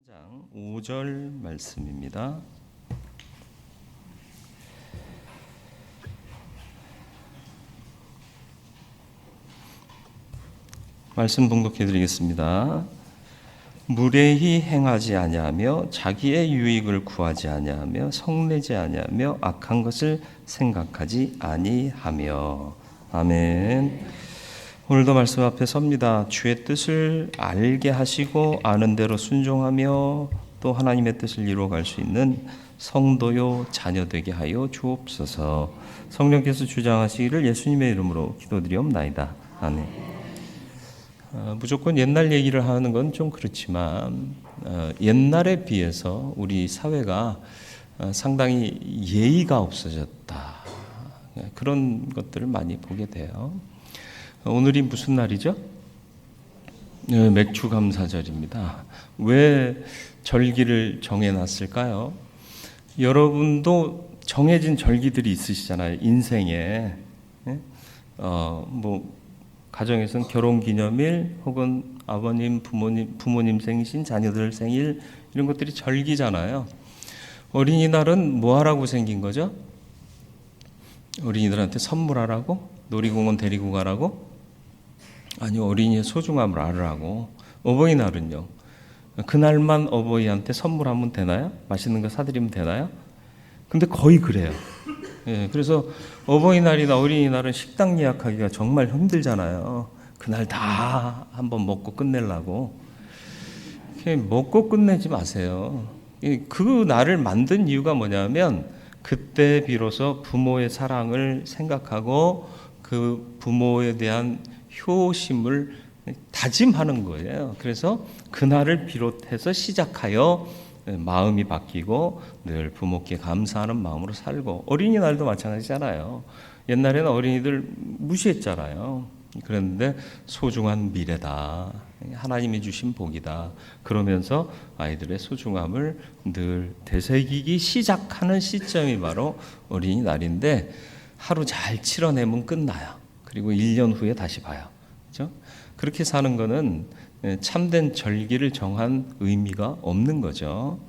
4장 5절 말씀입니다. 말씀 봉독해 드리겠습니다. 무례히 행하지 아니하며 자기의 유익을 구하지 아니하며 성내지 아니하며 악한 것을 생각하지 아니하며. 아멘. 오늘도 말씀 앞에 섭니다. 주의 뜻을 알게 하시고 아는 대로 순종하며 또 하나님의 뜻을 이루어갈 수 있는 성도요 자녀 되게 하여 주옵소서. 성령께서 주장하시기를 예수님의 이름으로 기도드리옵나이다. 아멘. 무조건 옛날 얘기를 하는 건 좀 그렇지만 옛날에 비해서 우리 사회가 상당히 예의가 없어졌다. 그런 것들을 많이 보게 돼요. 오늘이 무슨 날이죠? 맥주 감사절입니다. 왜 절기를 정해놨을까요? 여러분도 정해진 절기들이 있으시잖아요. 인생에 가정에서는 결혼기념일 혹은 아버님, 부모님 생신, 자녀들 생일 이런 것들이 절기잖아요. 어린이날은 뭐 하라고 생긴 거죠? 어린이들한테 선물하라고? 놀이공원 데리고 가라고? 아니요, 어린이의 소중함을 알으라고. 어버이날은요, 그날만 어버이한테 선물하면 되나요? 맛있는 거 사드리면 되나요? 근데 거의 그래요. 그래서 어버이날이나 어린이날은 식당 예약하기가 정말 힘들잖아요. 그날 다 한번 먹고 끝내려고. 먹고 끝내지 마세요. 그 날을 만든 이유가 뭐냐면 그때 비로소 부모의 사랑을 생각하고 그 부모에 대한 효심을 다짐하는 거예요. 그래서 그날을 비롯해서 시작하여 마음이 바뀌고 늘 부모께 감사하는 마음으로 살고, 어린이날도 마찬가지잖아요. 옛날에는 어린이들 무시했잖아요. 그런데 소중한 미래다, 하나님이 주신 복이다 그러면서 아이들의 소중함을 늘 되새기기 시작하는 시점이 바로 어린이날인데, 하루 잘 치러내면 끝나요. 그리고 1년 후에 다시 봐요. 그렇죠? 그렇게 사는 거는 참된 절기를 정한 의미가 없는 거죠.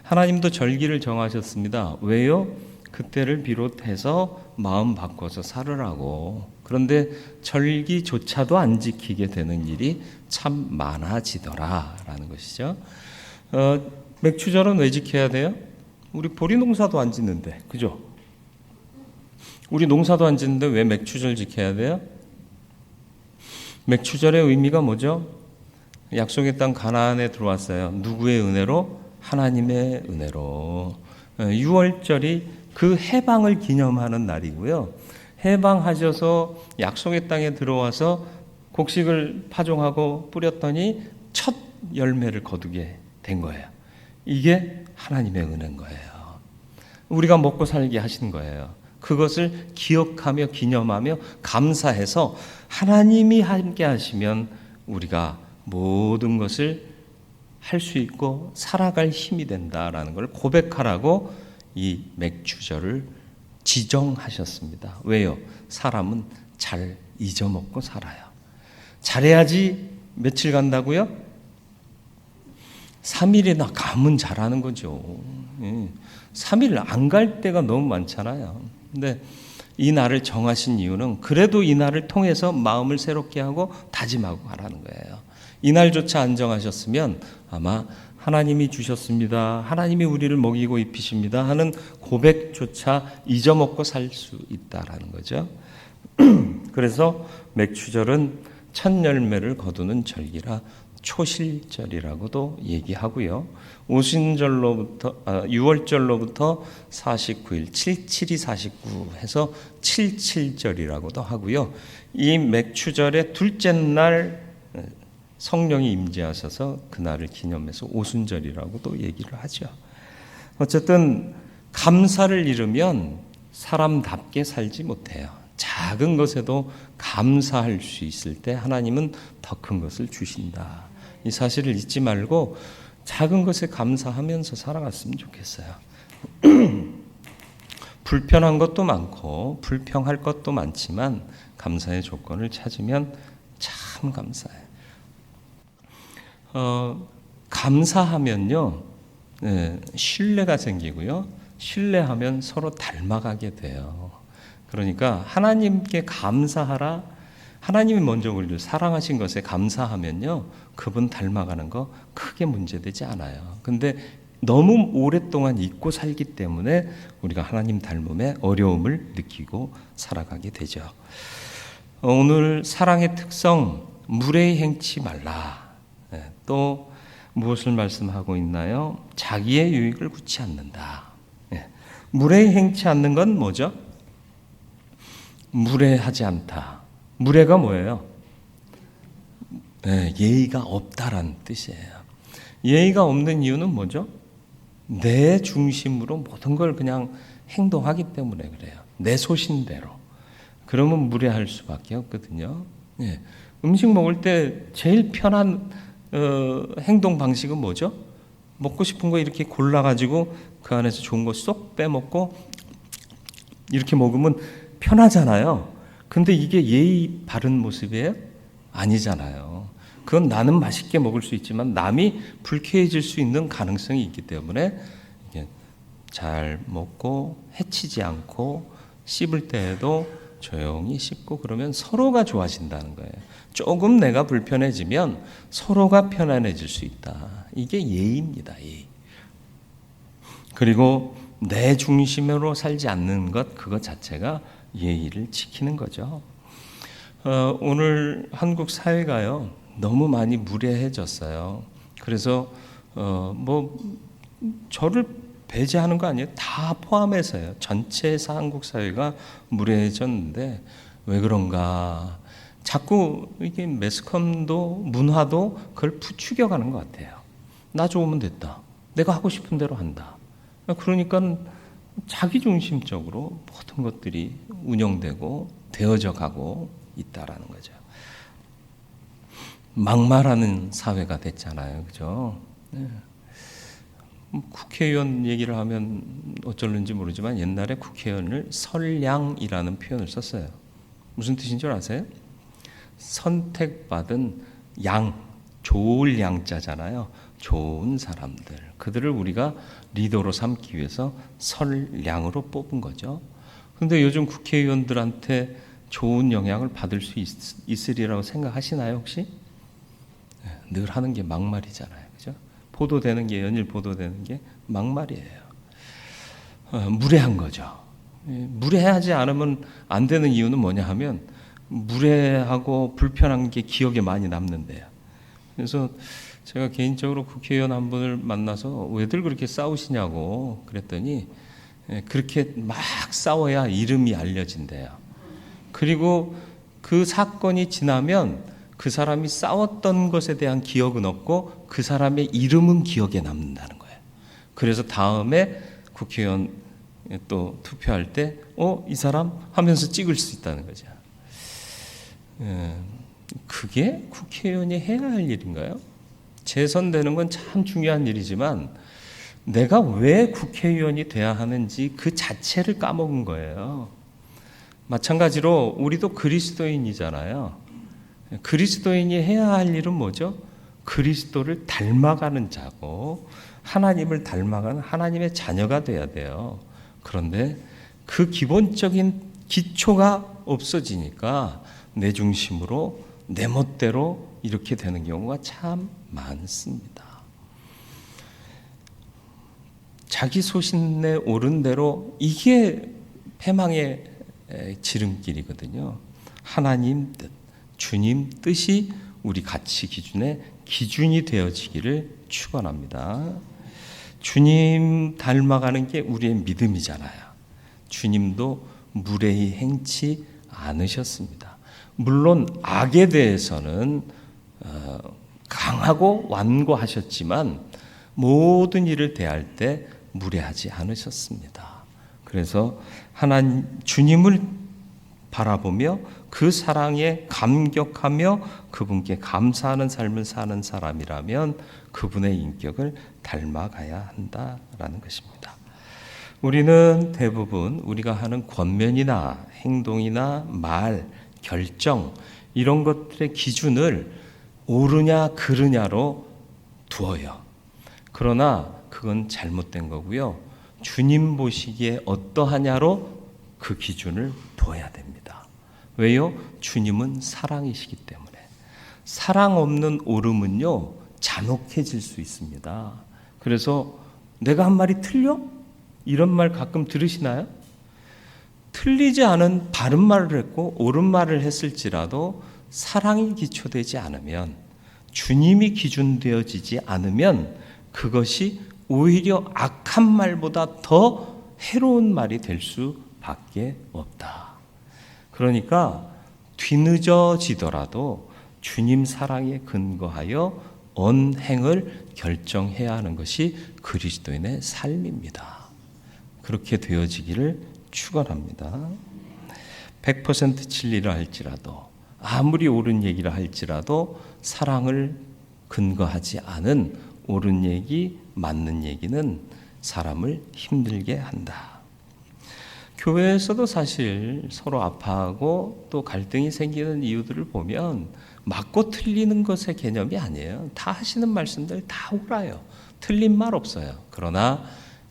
하나님도 절기를 정하셨습니다. 왜요? 그때를 비롯해서 마음 바꿔서 살으라고. 그런데 절기조차도 안 지키게 되는 일이 참 많아지더라라는 것이죠. 맥추절은 왜 지켜야 돼요? 우리 보리 농사도 안 짓는데, 그죠? 우리 농사도 안 짓는데 왜 맥추절 지켜야 돼요? 맥추절의 의미가 뭐죠? 약속의 땅 가나안에 들어왔어요. 누구의 은혜로? 하나님의 은혜로. 6월절이 그 해방을 기념하는 날이고요. 해방하셔서 약속의 땅에 들어와서 곡식을 파종하고 뿌렸더니 첫 열매를 거두게 된 거예요. 이게 하나님의 은혜인 거예요. 우리가 먹고 살게 하신 거예요. 그것을 기억하며 기념하며 감사해서 하나님이 함께 하시면 우리가 모든 것을 할 수 있고 살아갈 힘이 된다라는 걸 고백하라고 이 맥추절을 지정하셨습니다. 왜요? 사람은 잘 잊어먹고 살아요. 잘해야지 며칠 간다고요? 3일이나 가면 잘하는 거죠. 3일 안 갈 때가 너무 많잖아요. 근데 이 날을 정하신 이유는 그래도 이 날을 통해서 마음을 새롭게 하고 다짐하고 가라는 거예요. 이 날조차 안 정하셨으면 아마 하나님이 주셨습니다, 하나님이 우리를 먹이고 입히십니다 하는 고백조차 잊어먹고 살 수 있다라는 거죠. 그래서 맥추절은 첫 열매를 거두는 절기라 초실절이라고도 얘기하고요. 오순절로부터 6월절로부터 49일 77이 49 해서 77절이라고도 하고요. 이 맥추절의 둘째 날 성령이 임재하셔서 그날을 기념해서 오순절이라고도 얘기를 하죠. 어쨌든 감사를 잃으면 사람답게 살지 못해요. 작은 것에도 감사할 수 있을 때 하나님은 더 큰 것을 주신다. 이 사실을 잊지 말고 작은 것에 감사하면서 살아갔으면 좋겠어요. 불편한 것도 많고 불평할 것도 많지만 감사의 조건을 찾으면 참 감사해요. 감사하면요, 신뢰가 생기고요. 신뢰하면 서로 닮아가게 돼요. 그러니까 하나님께 감사하라. 하나님이 먼저 우리를 사랑하신 것에 감사하면요, 그분 닮아가는 거 크게 문제되지 않아요. 근데 너무 오랫동안 잊고 살기 때문에 우리가 하나님 닮음에 어려움을 느끼고 살아가게 되죠. 오늘 사랑의 특성, 무례히 행치 말라. 또 무엇을 말씀하고 있나요? 자기의 유익을 구치 않는다. 무례히 행치 않는 건 뭐죠? 무례하지 않다. 무례가 뭐예요? 예의가 없다라는 뜻이에요. 예의가 없는 이유는 뭐죠? 내 중심으로 모든 걸 그냥 행동하기 때문에 그래요. 내 소신대로. 그러면 무례할 수밖에 없거든요. 음식 먹을 때 제일 편한 행동 방식은 뭐죠? 먹고 싶은 거 이렇게 골라가지고 그 안에서 좋은 거 쏙 빼먹고 이렇게 먹으면 편하잖아요. 근데 이게 예의 바른 모습이에요? 아니잖아요. 그건 나는 맛있게 먹을 수 있지만 남이 불쾌해질 수 있는 가능성이 있기 때문에 잘 먹고 해치지 않고 씹을 때에도 조용히 씹고 그러면 서로가 좋아진다는 거예요. 조금 내가 불편해지면 서로가 편안해질 수 있다. 이게 예의입니다. 예의. 그리고 내 중심으로 살지 않는 것, 그것 자체가 예의를 지키는 거죠. 오늘 한국 사회가요, 너무 많이 무례해졌어요. 그래서 저를 배제하는 거 아니에요? 다 포함해서요. 전체에서 한국 사회가 무례해졌는데 왜 그런가? 자꾸 이게 매스컴도 문화도 그걸 부추겨가는 것 같아요. 나 좋으면 됐다. 내가 하고 싶은 대로 한다. 그러니까 자기중심적으로 모든 것들이 운영되고 되어져 가고 있다라는 거죠. 막말하는 사회가 됐잖아요. 그죠? 국회의원 얘기를 하면 어쩌는지 모르지만 옛날에 국회의원을 선량이라는 표현을 썼어요. 무슨 뜻인 줄 아세요? 선택받은 양, 좋을 양자잖아요. 좋은 사람들. 그들을 우리가 리더로 삼기 위해서 선량으로 뽑은 거죠. 그런데 요즘 국회의원들한테 좋은 영향을 받을 수 있으리라고 생각하시나요, 혹시? 늘 하는 게 막말이잖아요. 그죠? 보도되는 게, 연일 보도되는 게 막말이에요. 무례한 거죠. 무례하지 않으면 안 되는 이유는 뭐냐 하면 무례하고 불편한 게 기억에 많이 남는데요. 그래서 제가 개인적으로 국회의원 한 분을 만나서 왜들 그렇게 싸우시냐고 그랬더니 그렇게 막 싸워야 이름이 알려진대요. 그리고 그 사건이 지나면 그 사람이 싸웠던 것에 대한 기억은 없고 그 사람의 이름은 기억에 남는다는 거예요. 그래서 다음에 국회의원 또 투표할 때 이 사람 하면서 찍을 수 있다는 거죠. 그게 국회의원이 해야 할 일인가요? 재선되는 건 참 중요한 일이지만 내가 왜 국회의원이 돼야 하는지 그 자체를 까먹은 거예요. 마찬가지로 우리도 그리스도인이잖아요. 그리스도인이 해야 할 일은 뭐죠? 그리스도를 닮아가는 자고 하나님을 닮아가는 하나님의 자녀가 돼야 돼요. 그런데 그 기본적인 기초가 없어지니까 내 중심으로 내 멋대로 이렇게 되는 경우가 참 많습니다. 자기 소신에 오른 대로 이게 패망의 지름길이거든요. 하나님 뜻, 주님 뜻이 우리 가치 기준의 기준이 되어지기를 축원합니다. 주님 닮아가는 게 우리의 믿음이잖아요. 주님도 무례히 행치 않으셨습니다. 물론 악에 대해서는 강하고 완고하셨지만 모든 일을 대할 때 무례하지 않으셨습니다. 그래서 하나님 주님을 바라보며 그 사랑에 감격하며 그분께 감사하는 삶을 사는 사람이라면 그분의 인격을 닮아가야 한다라는 것입니다. 우리는 대부분 우리가 하는 권면이나 행동이나 말, 결정 이런 것들의 기준을 옳으냐 그르냐로 두어요. 그러나 그건 잘못된 거고요. 주님 보시기에 어떠하냐로 그 기준을 둬야 됩니다. 왜요? 주님은 사랑이시기 때문에. 사랑 없는 오름은요, 잔혹해질 수 있습니다. 그래서 내가 한 말이 틀려? 이런 말 가끔 들으시나요? 틀리지 않은 바른 말을 했고 옳은 말을 했을지라도 사랑이 기초되지 않으면, 주님이 기준되어지지 않으면 그것이 오히려 악한 말보다 더 해로운 말이 될 수밖에 없다. 그러니까 뒤늦어지더라도 주님 사랑에 근거하여 언행을 결정해야 하는 것이 그리스도인의 삶입니다. 그렇게 되어지기를 축원합니다. 100% 진리를 할지라도, 아무리 옳은 얘기를 할지라도 사랑을 근거하지 않은 옳은 얘기, 맞는 얘기는 사람을 힘들게 한다. 교회에서도 사실 서로 아파하고 또 갈등이 생기는 이유들을 보면 맞고 틀리는 것의 개념이 아니에요. 다 하시는 말씀들 다 옳아요. 틀린 말 없어요. 그러나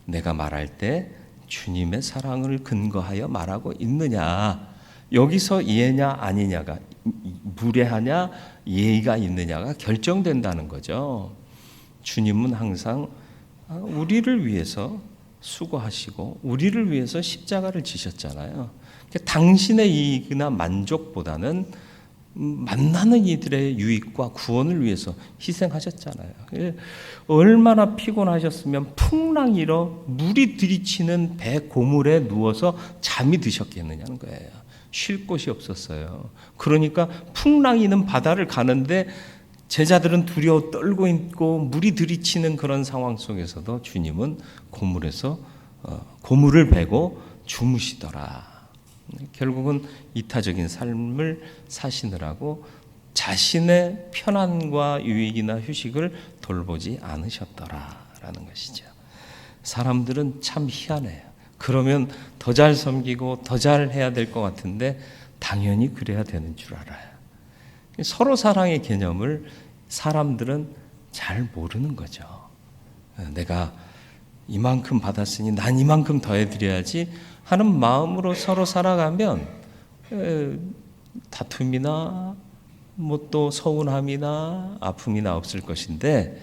내가 말할 때 주님의 사랑을 근거하여 말하고 있느냐, 여기서 예냐 아니냐가, 무례하냐 예의가 있느냐가 결정된다는 거죠. 주님은 항상 우리를 위해서 수고하시고 우리를 위해서 십자가를 지셨잖아요. 당신의 이익이나 만족보다는 만나는 이들의 유익과 구원을 위해서 희생하셨잖아요. 얼마나 피곤하셨으면 풍랑이 일어 물이 들이치는 배 고물에 누워서 잠이 드셨겠느냐는 거예요. 쉴 곳이 없었어요. 그러니까 풍랑이 있는 바다를 가는데 제자들은 두려워 떨고 있고 물이 들이치는 그런 상황 속에서도 주님은 고물에서 고물을 베고 주무시더라. 결국은 이타적인 삶을 사시느라고 자신의 편안과 유익이나 휴식을 돌보지 않으셨더라라는 것이죠. 사람들은 참 희한해요. 그러면 더 잘 섬기고 더 잘 해야 될 것 같은데 당연히 그래야 되는 줄 알아요. 서로 사랑의 개념을 사람들은 잘 모르는 거죠. 내가 이만큼 받았으니 난 이만큼 더 해드려야지 하는 마음으로 서로 살아가면 다툼이나 뭐 또 서운함이나 아픔이나 없을 것인데,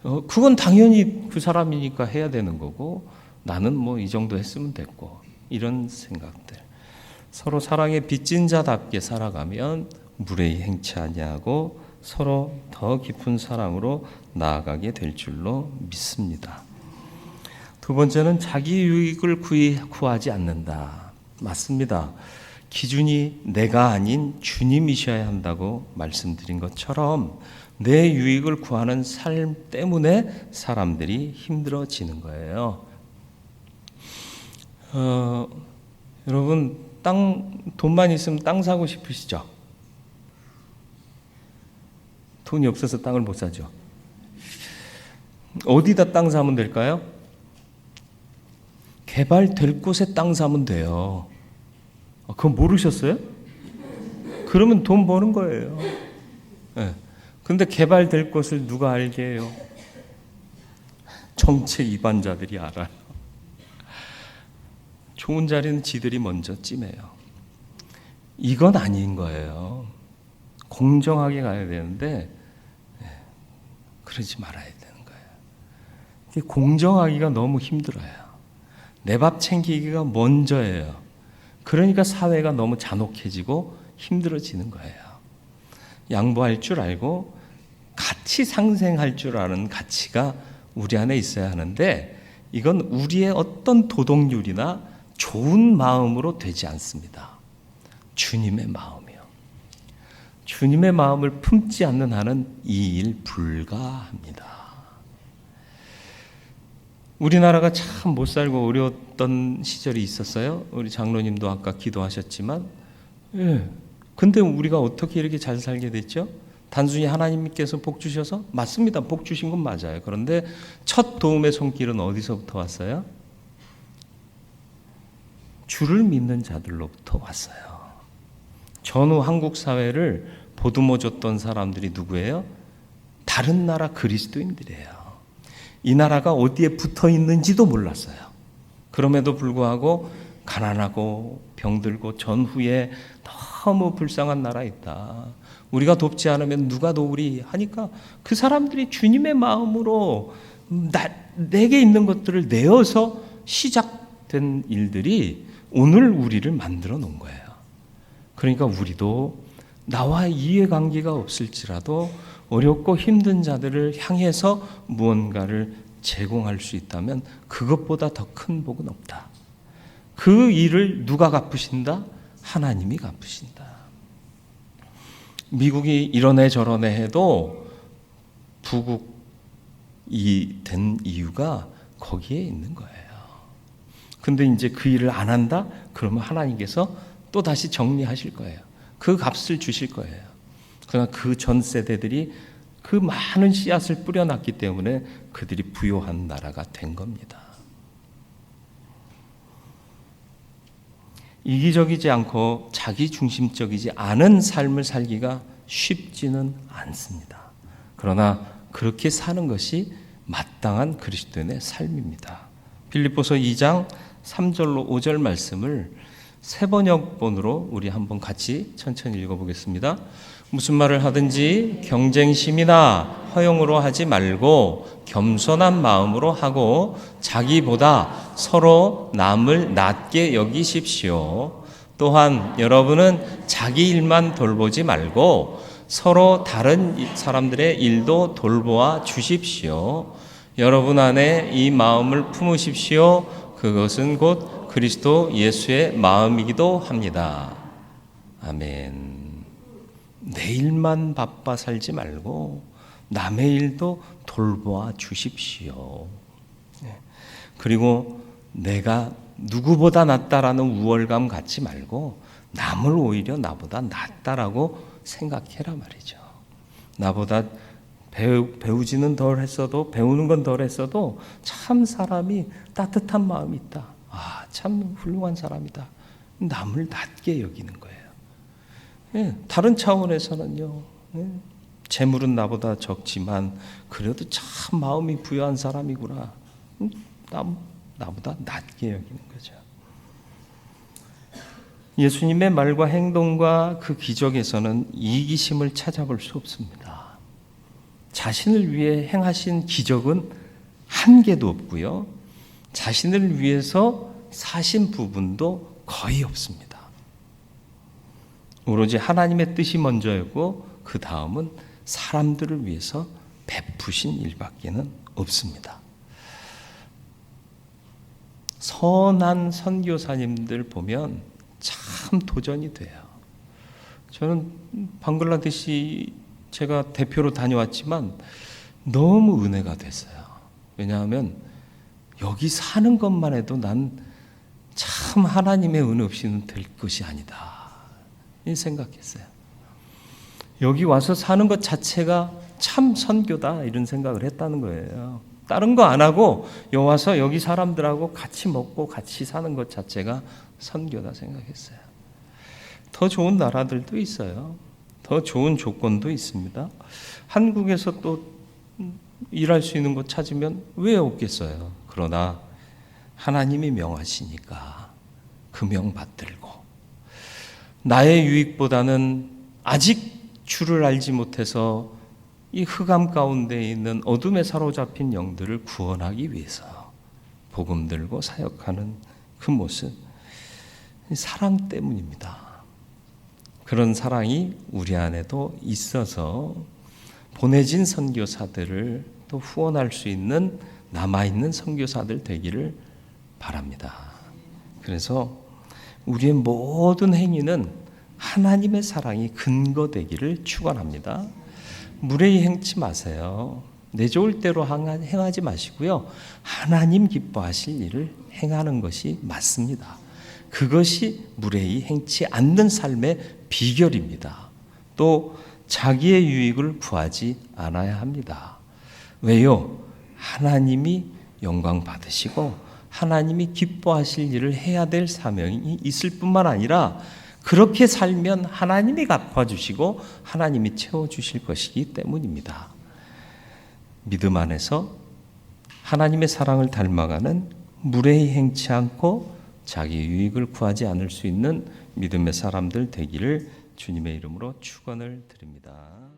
그건 당연히 그 사람이니까 해야 되는 거고 나는 뭐 이 정도 했으면 됐고, 이런 생각들. 서로 사랑에 빚진 자답게 살아가면 무례히 행치 아니하고 서로 더 깊은 사랑으로 나아가게 될 줄로 믿습니다. 두 번째는 자기 유익을 구하지 않는다. 맞습니다. 기준이 내가 아닌 주님이셔야 한다고 말씀드린 것처럼 내 유익을 구하는 삶 때문에 사람들이 힘들어지는 거예요. 여러분, 돈만 있으면 땅 사고 싶으시죠? 돈이 없어서 땅을 못 사죠. 어디다 땅 사면 될까요? 개발될 곳에 땅 사면 돼요. 그거 모르셨어요? 그러면 돈 버는 거예요. 네. 근데 개발될 곳을 누가 알게 해요? 정책 위반자들이 알아요. 좋은 자리는 지들이 먼저 찜해요. 이건 아닌 거예요. 공정하게 가야 되는데 그러지 말아야 되는 거예요. 공정하기가 너무 힘들어요. 내 밥 챙기기가 먼저예요. 그러니까 사회가 너무 잔혹해지고 힘들어지는 거예요. 양보할 줄 알고 같이 상생할 줄 아는 가치가 우리 안에 있어야 하는데, 이건 우리의 어떤 도덕률이나 좋은 마음으로 되지 않습니다. 주님의 마음이요. 주님의 마음을 품지 않는 한은 이 일 불가합니다. 우리나라가 참 못살고 어려웠던 시절이 있었어요. 우리 장로님도 아까 기도하셨지만, 근데 우리가 어떻게 이렇게 잘 살게 됐죠? 단순히 하나님께서 복 주셔서? 맞습니다. 복 주신 건 맞아요. 그런데 첫 도움의 손길은 어디서부터 왔어요? 주를 믿는 자들로부터 왔어요. 전후 한국 사회를 보듬어 줬던 사람들이 누구예요? 다른 나라 그리스도인들이에요. 이 나라가 어디에 붙어 있는지도 몰랐어요. 그럼에도 불구하고 가난하고 병들고 전후에 너무 불쌍한 나라에 있다. 우리가 돕지 않으면 누가 도우리 하니까 그 사람들이 주님의 마음으로 내게 있는 것들을 내어서 시작된 일들이 오늘 우리를 만들어 놓은 거예요. 그러니까 우리도 나와 이해관계가 없을지라도 어렵고 힘든 자들을 향해서 무언가를 제공할 수 있다면 그것보다 더 큰 복은 없다. 그 일을 누가 갚으신다? 하나님이 갚으신다. 미국이 이러네 저러네 해도 부국이 된 이유가 거기에 있는 거예요. 근데 이제 그 일을 안 한다? 그러면 하나님께서 또 다시 정리하실 거예요. 그 값을 주실 거예요. 그러나 그 전 세대들이 그 많은 씨앗을 뿌려놨기 때문에 그들이 부요한 나라가 된 겁니다. 이기적이지 않고 자기중심적이지 않은 삶을 살기가 쉽지는 않습니다. 그러나 그렇게 사는 것이 마땅한 그리스도인의 삶입니다. 빌립보서 2장 3절로 5절 말씀을 새번역본으로 우리 한번 같이 천천히 읽어보겠습니다. 무슨 말을 하든지 경쟁심이나 허용으로 하지 말고 겸손한 마음으로 하고 자기보다 서로 남을 낮게 여기십시오. 또한 여러분은 자기 일만 돌보지 말고 서로 다른 사람들의 일도 돌보아 주십시오. 여러분 안에 이 마음을 품으십시오. 그것은 곧 그리스도 예수의 마음이기도 합니다. 아멘. 내 일만 바빠 살지 말고 남의 일도 돌보아 주십시오. 그리고 내가 누구보다 낫다라는 우월감 갖지 말고 남을 오히려 나보다 낫다라고 생각해라 말이죠. 나보다 배우지는 덜 했어도 배우는 건 덜 했어도 참 사람이 따뜻한 마음이 있다. 참 훌륭한 사람이다. 남을 낮게 여기는 거예요. 다른 차원에서는요. 재물은 나보다 적지만 그래도 참 마음이 부유한 사람이구나. 나보다 낮게 여기는 거죠. 예수님의 말과 행동과 그 기적에서는 이기심을 찾아볼 수 없습니다. 자신을 위해 행하신 기적은 한 개도 없고요. 자신을 위해서 사신 부분도 거의 없습니다. 오로지 하나님의 뜻이 먼저였고 그 다음은 사람들을 위해서 베푸신 일밖에는 없습니다. 선한 선교사님들 보면 참 도전이 돼요. 저는 방글라데시 제가 대표로 다녀왔지만 너무 은혜가 됐어요. 왜냐하면 여기 사는 것만 해도 난 참 하나님의 은혜 없이는 될 것이 아니다 이 생각했어요. 여기 와서 사는 것 자체가 참 선교다 이런 생각을 했다는 거예요. 다른 거 안 하고 와서 여기 사람들하고 같이 먹고 같이 사는 것 자체가 선교다 생각했어요. 더 좋은 나라들도 있어요. 더 좋은 조건도 있습니다. 한국에서 또 일할 수 있는 곳 찾으면 왜 없겠어요. 그러나 하나님이 명하시니까 그 명 받들고 나의 유익보다는 아직 주를 알지 못해서 이 흑암 가운데 있는 어둠에 사로잡힌 영들을 구원하기 위해서 복음 들고 사역하는 그 모습, 사랑 때문입니다. 그런 사랑이 우리 안에도 있어서 보내진 선교사들을 또 후원할 수 있는 남아있는 선교사들 되기를 바랍니다. 그래서 우리의 모든 행위는 하나님의 사랑이 근거 되기를 축원합니다. 무례히 행치 마세요. 내 좋을 대로 행하지 마시고요. 하나님 기뻐하실 일을 행하는 것이 맞습니다. 그것이 무례히 행치 않는 삶의 비결입니다. 또 자기의 유익을 구하지 않아야 합니다. 왜요? 하나님이 영광 받으시고 하나님이 기뻐하실 일을 해야 될 사명이 있을 뿐만 아니라 그렇게 살면 하나님이 갚아주시고 하나님이 채워주실 것이기 때문입니다. 믿음 안에서 하나님의 사랑을 닮아가는 무례히 행치 않고 자기 유익을 구하지 않을 수 있는 믿음의 사람들 되기를 주님의 이름으로 축원을 드립니다.